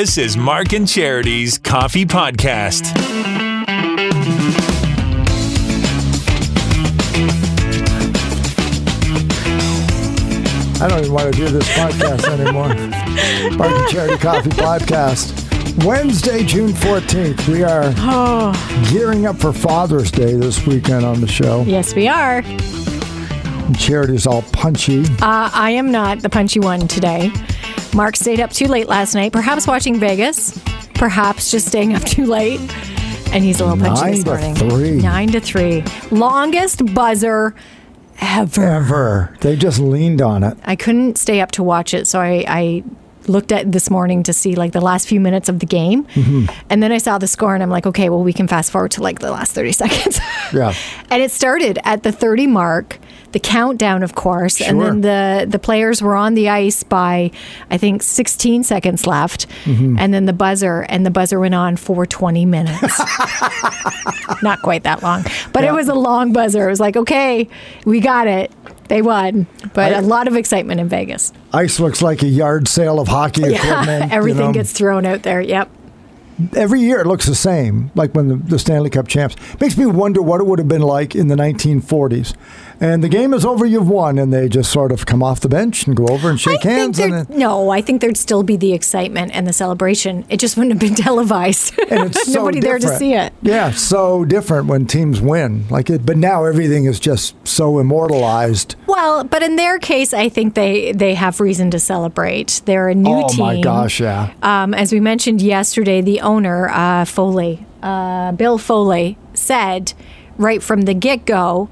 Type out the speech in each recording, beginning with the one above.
This is Mark and Charity's Coffee Podcast. I don't even want to do this podcast anymore. Mark and Charity Coffee Podcast. Wednesday, June 14th. We are gearing up for Father's Day this weekend on the show. Yes, we are. And Charity's all punchy. I am not the punchy one today. Mark stayed up too late last night, perhaps watching Vegas, perhaps just staying up too late. And he's a little punchy this morning. 9 to 3. Longest buzzer ever. They just leaned on it. I couldn't stay up to watch it, so I looked at this morning to see like the last few minutes of the game. Mm-hmm. And then I saw the score and I'm like, okay, well, we can fast forward to like the last 30 seconds. Yeah. And it started at the 30 mark, the countdown, of course. Sure. And then the players were on the ice by, I think, 16 seconds left. Mm-hmm. And then the buzzer went on for 20 minutes. Not quite that long, but It was a long buzzer. It was like, okay, we got it. They won, but a lot of excitement in Vegas. Ice looks like a yard sale of hockey equipment. Everything gets thrown out there. Yep. Every year it looks the same, like when the Stanley Cup champs. Makes me wonder what it would have been like in the 1940s. And the game is over, you've won, and they just sort of come off the bench and go over and shake hands. No, I think there'd still be the excitement and the celebration. It just wouldn't have been televised. And it's so nobody there to see it. Yeah, so different when teams win. But now everything is just so immortalized. Well, but in their case, I think they have reason to celebrate. They're a new team. Oh my gosh, yeah. As we mentioned yesterday, the owner, Foley, Bill Foley, said right from the get-go,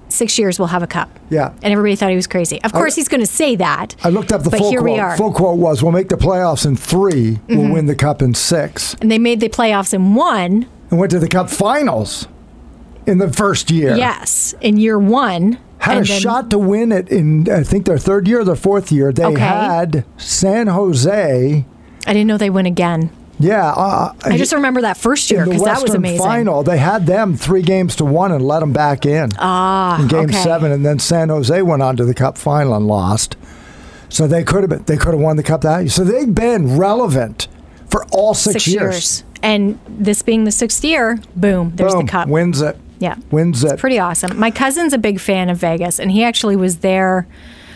6 years we'll have a cup. Yeah. And everybody thought he was crazy. Of course, he's going to say that. I looked up the full quote. The full quote was, we'll make the playoffs in 3, we'll win the cup in 6. And they made the playoffs in 1. And went to the cup finals in the first year. Yes, in year 1. Had a shot to win it in, I think, their 3rd year or their 4th year. They had San Jose. I didn't know they win again. Yeah. I just remember that first year because that was amazing. Final, they had them 3-1 and let them back in Game 7, and then San Jose went on to the Cup final and lost. So they could have won the Cup that year. So they've been relevant for all 6 years. And this being the 6th year, boom, there's the Cup. Wins it. Yeah. Wins it. It's pretty awesome. My cousin's a big fan of Vegas, and he actually was there,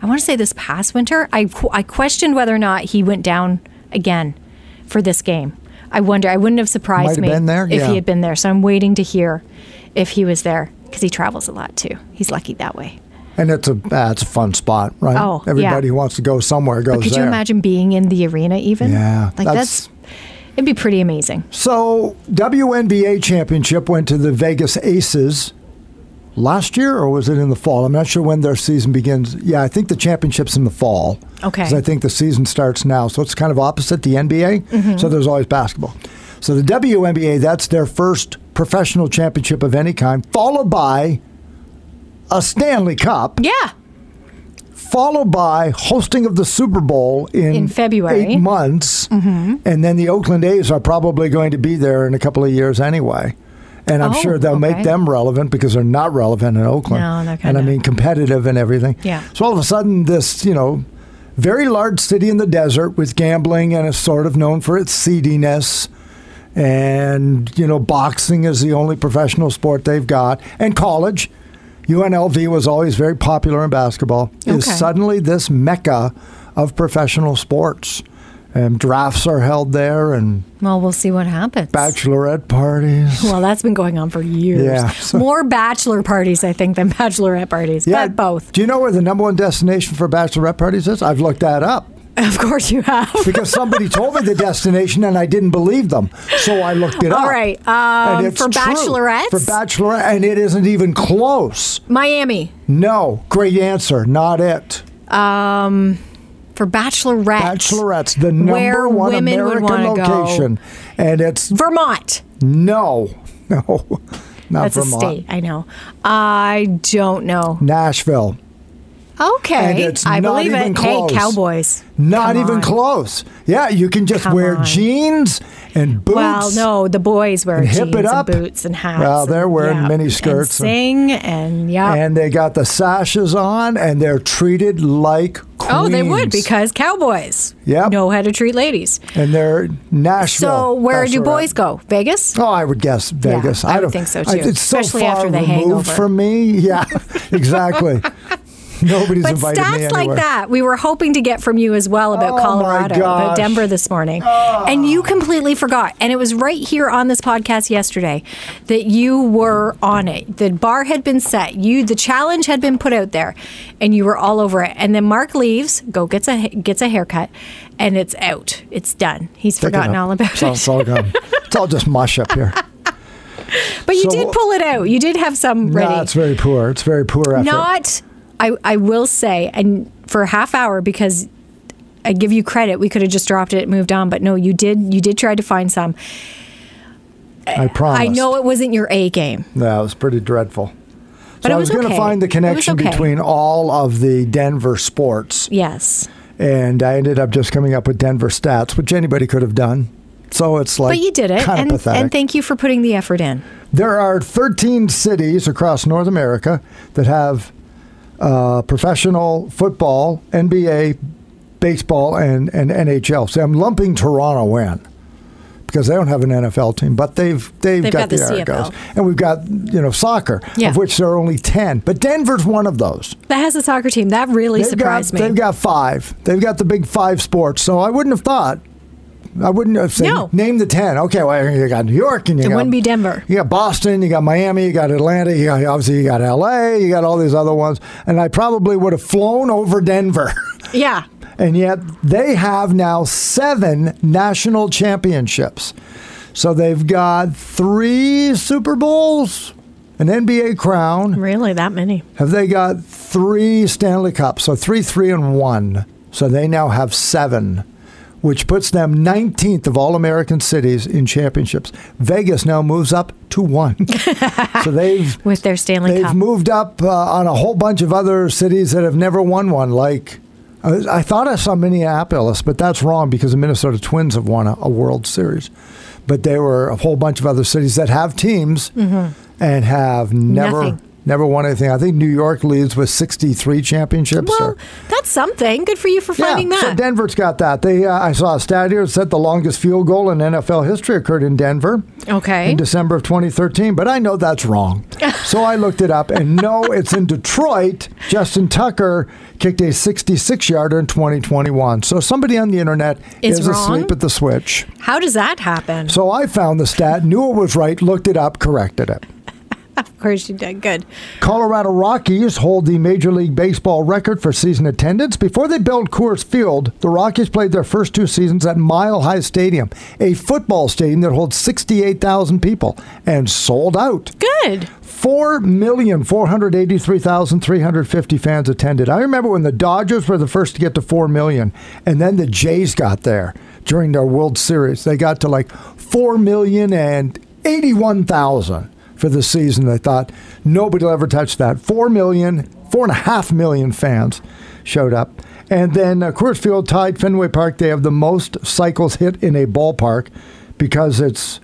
I want to say this past winter. I questioned whether or not he went down again for this game. I wonder. I wouldn't have surprised me if he had been there. So I'm waiting to hear if he was there because he travels a lot too. He's lucky that way. And it's a fun spot, right? Oh, everybody who wants to go somewhere goes there. Could you imagine being in the arena even? Yeah, it'd be pretty amazing. So WNBA championship went to the Vegas Aces last year, or was it in the fall? I'm not sure when their season begins. Yeah, I think the championship's in the fall. Okay. Because I think the season starts now. So it's kind of opposite the NBA. Mm-hmm. So there's always basketball. So the WNBA, that's their first professional championship of any kind, followed by a Stanley Cup. Yeah. Followed by hosting of the Super Bowl in February. 8 months. Mm-hmm. And then the Oakland A's are probably going to be there in a couple of years anyway. And I'm sure they'll make them relevant because they're not relevant in Oakland. No, they're and I mean competitive and everything. Yeah. So all of a sudden, this, very large city in the desert with gambling, and it's sort of known for its seediness. And, boxing is the only professional sport they've got. And college. UNLV was always very popular in basketball. Is suddenly this mecca of professional sports. And drafts are held there, and we'll see what happens. Bachelorette parties. Well, that's been going on for years. Yeah. More bachelor parties, I think, than bachelorette parties. Yeah. But both. Do you know where the number one destination for bachelorette parties is? I've looked that up. Of course you have. Because somebody told me the destination and I didn't believe them. So I looked it up. All right. For bachelorettes? For bachelorette, and it isn't even close. Miami. No. Great answer. Not it. For bachelorettes, the number one American location. Go. And it's Vermont. No. Not That's Vermont. A state, I know. I don't know. Nashville. Okay, I believe it. Close. Hey, Cowboys. Not even close. Yeah, you can just wear jeans and boots. Well, no, the boys wear jeans and boots and hats. Well, they're wearing mini skirts. And sing and And they got the sashes on, and they're treated like Oh, they would, because cowboys know how to treat ladies. And they're Nashville. So where do boys go? Vegas? Oh, I would guess Vegas. Yeah, I would think so too. It's especially so far after the removed hangover. from me. Yeah, exactly. Nobody's But invited me stats anywhere. like that, we were hoping to get from you as well about Colorado, about Denver this morning. And you completely forgot. And it was right here on this podcast yesterday that you were on it. The bar had been set. The challenge had been put out there, and you were all over it. And then Mark leaves, gets a haircut, and it's out. It's done. He's forgotten all about it. It's all gone. It's all just mush up here. But you did pull it out. You did have some ready. No, it's very poor. It's very poor effort. I will say, and for a half hour, because I give you credit, we could have just dropped it and moved on, but no, you did try to find some. I promise. I know it wasn't your A game. No, it was pretty dreadful. But so it I was was going to find the connection between all of the Denver sports. Yes. And I ended up just coming up with Denver stats, which anybody could have done. So it's like, but you did it, kind of pathetic. And thank you for putting the effort in. There are 13 cities across North America that have professional football, NBA, baseball, and NHL. So I'm lumping Toronto in because they don't have an NFL team, but they've got the Argos. And we've got soccer, of which there are only 10. But Denver's one of those. That has a soccer team. That really surprised me. They've got 5. They've got the big 5 sports. So I wouldn't have thought. I wouldn't have said, name the 10. Okay, well, you got New York, and it wouldn't be Denver. You got Boston, you got Miami, you got Atlanta, you got LA, you got all these other ones. And I probably would have flown over Denver. Yeah. And yet they have now 7 national championships. So they've got 3 Super Bowls, an NBA crown. Really, that many? Have they got 3 Stanley Cups? So 3, 3, and 1. So they now have 7. Which puts them 19th of all American cities in championships. Vegas now moves up to 1. So they've with their Stanley Cup. They've moved up on a whole bunch of other cities that have never won one. Like I thought I saw Minneapolis, but that's wrong because the Minnesota Twins have won a World Series. But there were a whole bunch of other cities that have teams and have never won anything. I think New York leads with 63 championships. Well, that's something. Good for you for finding that. So Denver's got that. I saw a stat here that said the longest field goal in NFL history occurred in Denver. Okay. In December of 2013, but I know that's wrong. So I looked it up, and no, it's in Detroit. Justin Tucker kicked a 66-yarder in 2021. So somebody on the internet is asleep at the switch. How does that happen? So I found the stat, knew it was right, looked it up, corrected it. Of course you did. Good. Colorado Rockies hold the Major League Baseball record for season attendance. Before they built Coors Field, the Rockies played their first 2 seasons at Mile High Stadium, a football stadium that holds 68,000 people, and sold out. Good. 4,483,350 fans attended. I remember when the Dodgers were the first to get to 4 million, and then the Jays got there during their World Series. They got to like 4,081,000. For the season. They thought nobody will ever touch that. 4.5 million fans showed up. And then Coors Field tied Fenway Park. They have the most cycles hit in a ballpark because it's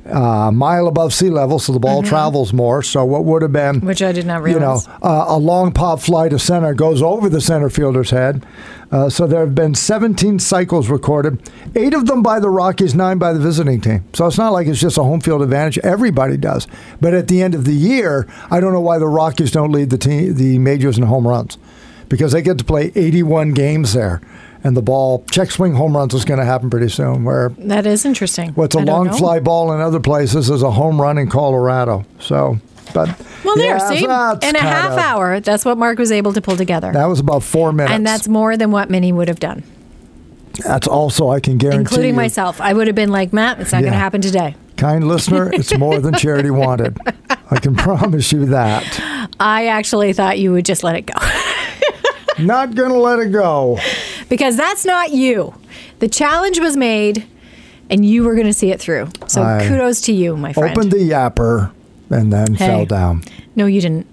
a mile above sea level, so the ball travels more. So what would have been, which I did not realize, a long pop fly to center goes over the center fielder's head. So there have been 17 cycles recorded, 8 of them by the Rockies, 9 by the visiting team. So it's not like it's just a home field advantage. Everybody does. But at the end of the year, I don't know why the Rockies don't lead the majors in home runs, because they get to play 81 games there. And the ball, check swing home runs is going to happen pretty soon. Where that is interesting. What's a long fly ball in other places is a home run in Colorado. So, but well, there, see, in a half hour, that's what Mark was able to pull together. That was about 4 minutes, and that's more than what Minnie would have done. That's also, I can guarantee, including myself. I would have been like, Matt, it's not going to happen today. Kind listener, it's more than Charity wanted. I can promise you that. I actually thought you would just let it go. Not going to let it go. Because that's not you. The challenge was made, and you were going to see it through. So kudos to you, my friend. Opened the yapper and then fell down. No, you didn't.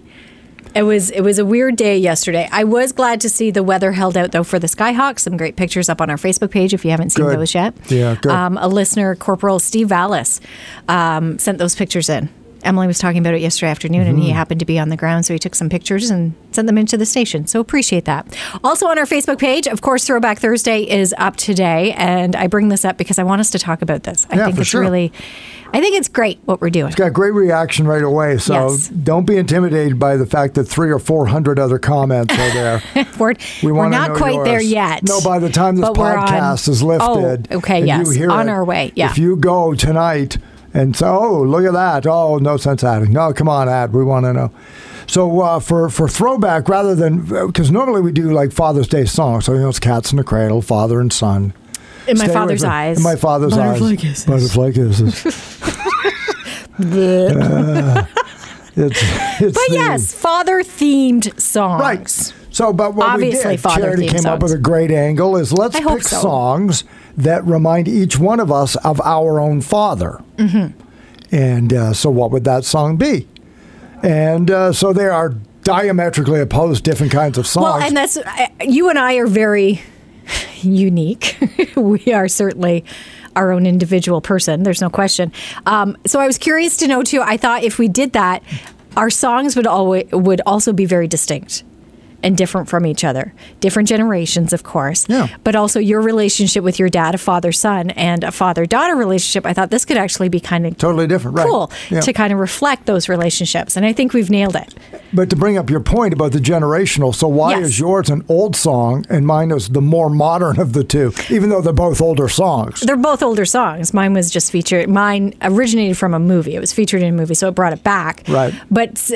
It was a weird day yesterday. I was glad to see the weather held out, though, for the Skyhawks. Some great pictures up on our Facebook page if you haven't seen those yet. Yeah, good. A listener, Corporal Steve Vallis, sent those pictures in. Emily was talking about it yesterday afternoon, and he happened to be on the ground, so he took some pictures and sent them into the station. So appreciate that. Also on our Facebook page, of course, Throwback Thursday is up today, and I bring this up because I want us to talk about this. I think it's really, I think it's great what we're doing. It's got great reaction right away, so don't be intimidated by the fact that 300 or 400 other comments are there. we're not quite there yet. No, by the time this podcast is lifted, you hear on our way. Yeah. If you go tonight and say, "Oh, look at that! Oh, no sense adding." No, come on, add. We want to know. So for throwback, rather than because normally we do like Father's Day songs, so it's Cats in the Cradle, Father and Son. In my father's eyes. In my father's eyes. Butterfly kisses. Yes, father-themed songs. Right. So, but what obviously we did, Charity came up with a great angle, is let's pick songs that remind each one of us of our own father. And so what would that song be? And so they are diametrically opposed, different kinds of songs. Well, and that's, you and I are very unique. We are certainly our own individual person. There's no question. So I was curious to know, too, I thought if we did that, our songs would also be very distinct and different from each other. Different generations, of course. Yeah. But also your relationship with your dad, a father-son, and a father-daughter relationship. I thought this could actually be kind of totally different, cool to kind of reflect those relationships. And I think we've nailed it. But to bring up your point about the generational, so why is yours an old song and mine is the more modern of the two, even though they're both older songs? They're both older songs. Mine was just featured. Mine originated from a movie. It was featured in a movie, so it brought it back. Right. But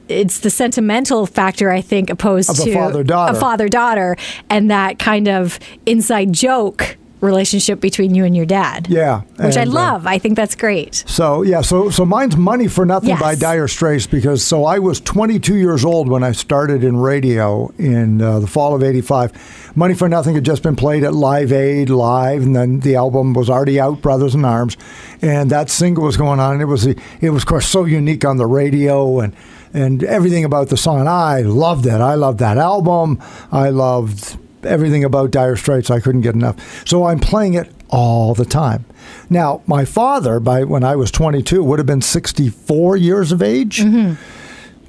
it's the sentimental factor, I think, opposed to a father-daughter and that kind of inside joke relationship between you and your dad. Yeah. Which I love. I think that's great. So, so mine's Money for Nothing by Dire Straits, because I was 22 years old when I started in radio in the fall of 85. Money for Nothing had just been played at Live Aid Live, and then the album was already out, Brothers in Arms, and that single was going on, and it was of course so unique on the radio, and everything about the song. I loved it. I loved that album. I loved everything about Dire Straits. I couldn't get enough. So I'm playing it all the time. Now, my father, when I was 22, would have been 64 years of age.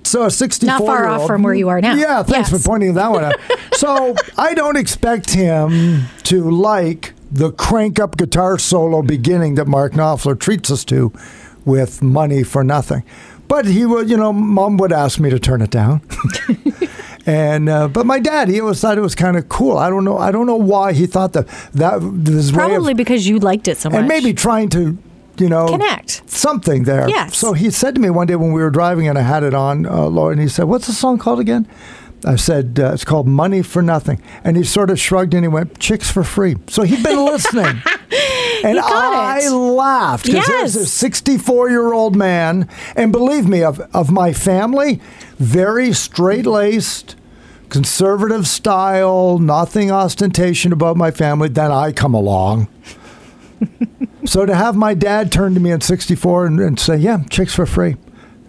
So a 64-year-old. Not far off from where you are now. Yeah, thanks for pointing that one out. So I don't expect him to like the crank-up guitar solo beginning that Mark Knopfler treats us to with Money for Nothing. But he would, Mom would ask me to turn it down. And but my dad, he always thought it was kind of cool. I don't know why he thought that this probably because you liked it so much, and maybe trying to connect something there. Yes. So he said to me one day when we were driving and I had it on, Laura, and he said, "What's the song called again?" I said, "It's called Money for Nothing." And he sort of shrugged and he went, "Chicks for free." So he'd been listening. And I laughed because there's a 64-year-old man, and believe me, of my family, very straight-laced, conservative style, nothing ostentation about my family. Then I come along. So to have my dad turn to me at 64 and say, "Yeah, chicks for free,"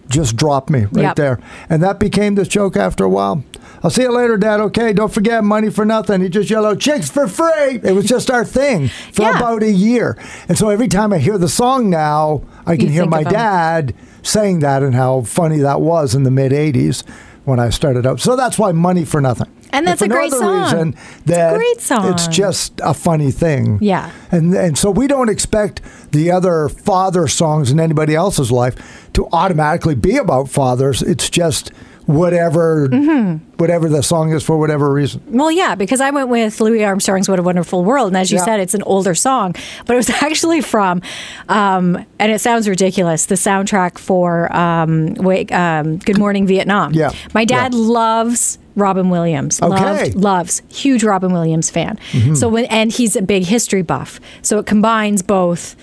just dropped me right there. And that became this joke after a while. "I'll see you later, Dad. Okay, don't forget Money for Nothing." He just yelled out, "Chicks for free." It was just our thing for about a year. And so every time I hear the song now, I can hear my dad saying that and how funny that was in the mid-'80s when I started out. So that's why Money for Nothing. And that's a great song. Reason that it's just a funny thing. Yeah. And so we don't expect the other father songs in anybody else's life to automatically be about fathers. It's just whatever the song is for whatever reason. Well, yeah, because I went with Louis Armstrong's "What a Wonderful World," and as you said, it's an older song, but it was actually from, and it sounds ridiculous, the soundtrack for Good Morning Vietnam. Yeah. My dad loves Robin Williams. Loves. Huge Robin Williams fan. So and he's a big history buff. So it combines both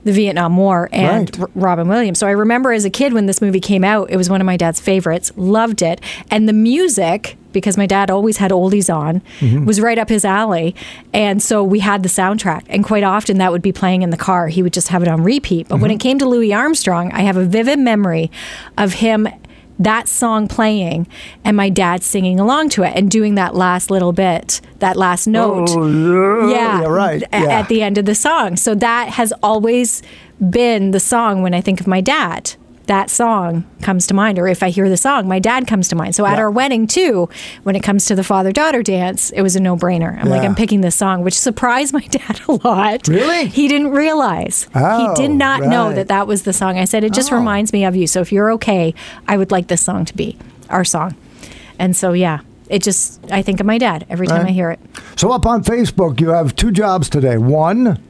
the Vietnam War and Robin Williams. So I remember as a kid when this movie came out, it was one of my dad's favorites. Loved it. And the music, because my dad always had oldies on, was right up his alley. And so we had the soundtrack. And quite often that would be playing in the car. He would just have it on repeat. But when it came to Louis Armstrong, I have a vivid memory of him, that song playing and my dad singing along to it and doing that last little bit, that last note. At the end of the song. So that has always been the song when I think of my dad. that song comes to mind. Or if I hear the song, my dad comes to mind. So at our wedding, too, when it comes to the father-daughter dance, it was a no-brainer. I'm like, I'm picking this song, which surprised my dad a lot. Really? He didn't realize. He did not know that was the song. I said, it just reminds me of you. So if you're okay, I would like this song to be our song. And so, I think of my dad every time I hear it. So up on Facebook, you have 2 jobs today. 1,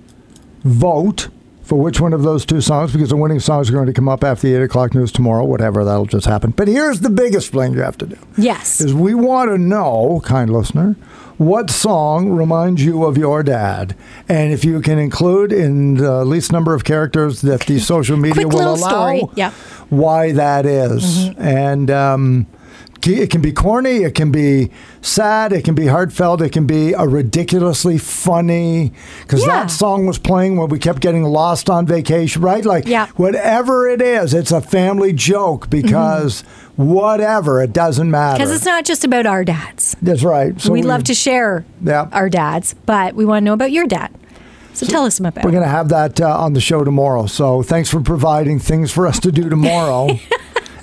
vote for which one of those 2 songs, because the winning songs are going to come up after the 8 o'clock news tomorrow, whatever, that'll just happen. But here's the biggest thing you have to do. Yes. Is we want to know, kind listener, what song reminds you of your dad? And if you can include in the least number of characters that the social media will allow, why that is. And it can be corny, it can be sad, it can be heartfelt, it can be a ridiculously funny, because that song was playing when we kept getting lost on vacation, right? Like, whatever it is, it's a family joke, because whatever, it doesn't matter. Because it's not just about our dads. That's right. So we love to share our dads, but we want to know about your dad. So tell us about it. We're going to have that on the show tomorrow. So thanks for providing things for us to do tomorrow.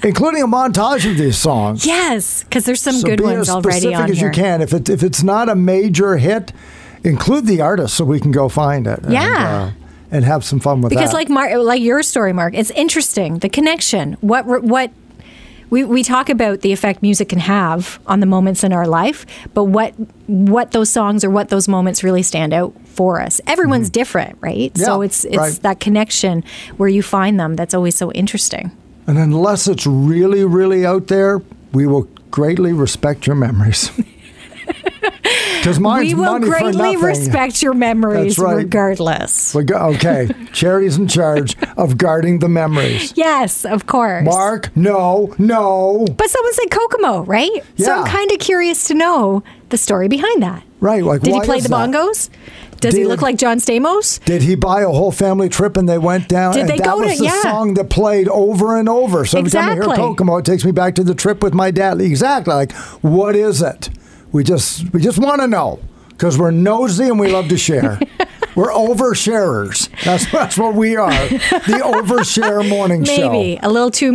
Including a montage of these songs. Yes, because there's some good ones already on here. As specific as you can. If it's not a major hit, include the artist so we can go find it. And have some fun with because that. Because like your story, Mark, it's interesting. The connection. What we talk about the effect music can have on the moments in our life, but what those songs or what those moments really stand out for us. Everyone's different, right? Yeah, so it's that connection where you find them that's always so interesting. And unless it's really, really out there, we will greatly respect your memories. Because mine's money for nothing. We will greatly respect your memories regardless. Okay. Charity's in charge of guarding the memories. Yes, of course. Mark, no. But someone said Kokomo, right? Yeah. So I'm kind of curious to know the story behind that. Right. Like, did he play the bongos? Does he look like John Stamos? Did he buy a whole family trip and they went down? Did they go to? That was the song that played over and over. So every time I hear Kokomo, it takes me back to the trip with my dad. Exactly. Like, what is it? We just want to know because we're nosy and we love to share. We're oversharers. That's what we are. The Overshare Morning Show. Maybe a little too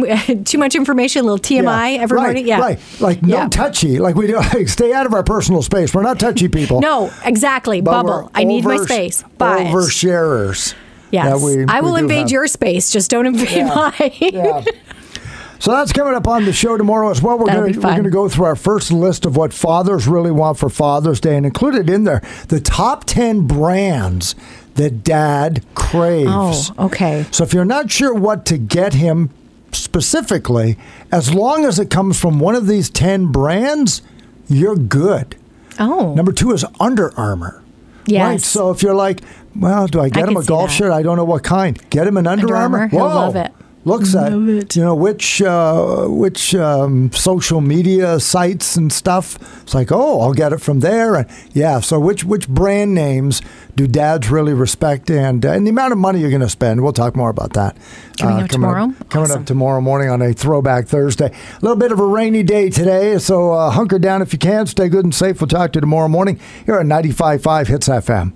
much information, a little TMI every morning. Yeah, right. Like no touchy. Like we do. Like, stay out of our personal space. We're not touchy people. No, exactly. Bubble. I need my space. Oversharers. Yes, I will invade your space. Just don't invade mine. Yeah. So that's coming up on the show tomorrow as well. We're going to go through our first list of what fathers really want for Father's Day, and included in there the top 10 brands that Dad craves. Oh, okay. So if you're not sure what to get him specifically, as long as it comes from one of these 10 brands, you're good. Oh. Number 2 is Under Armour. Yes. Right. So if you're like, well, do I get him a golf shirt? I don't know what kind. Get him an Under Armour. He'll love it. Looks at which social media sites and stuff. It's like, I'll get it from there. And so which brand names do dads really respect, and the amount of money you're going to spend? We'll talk more about that coming up tomorrow. Coming up tomorrow morning on a Throwback Thursday. A little bit of a rainy day today, so hunker down if you can. Stay good and safe. We'll talk to you tomorrow morning here at 95.5 Hits FM.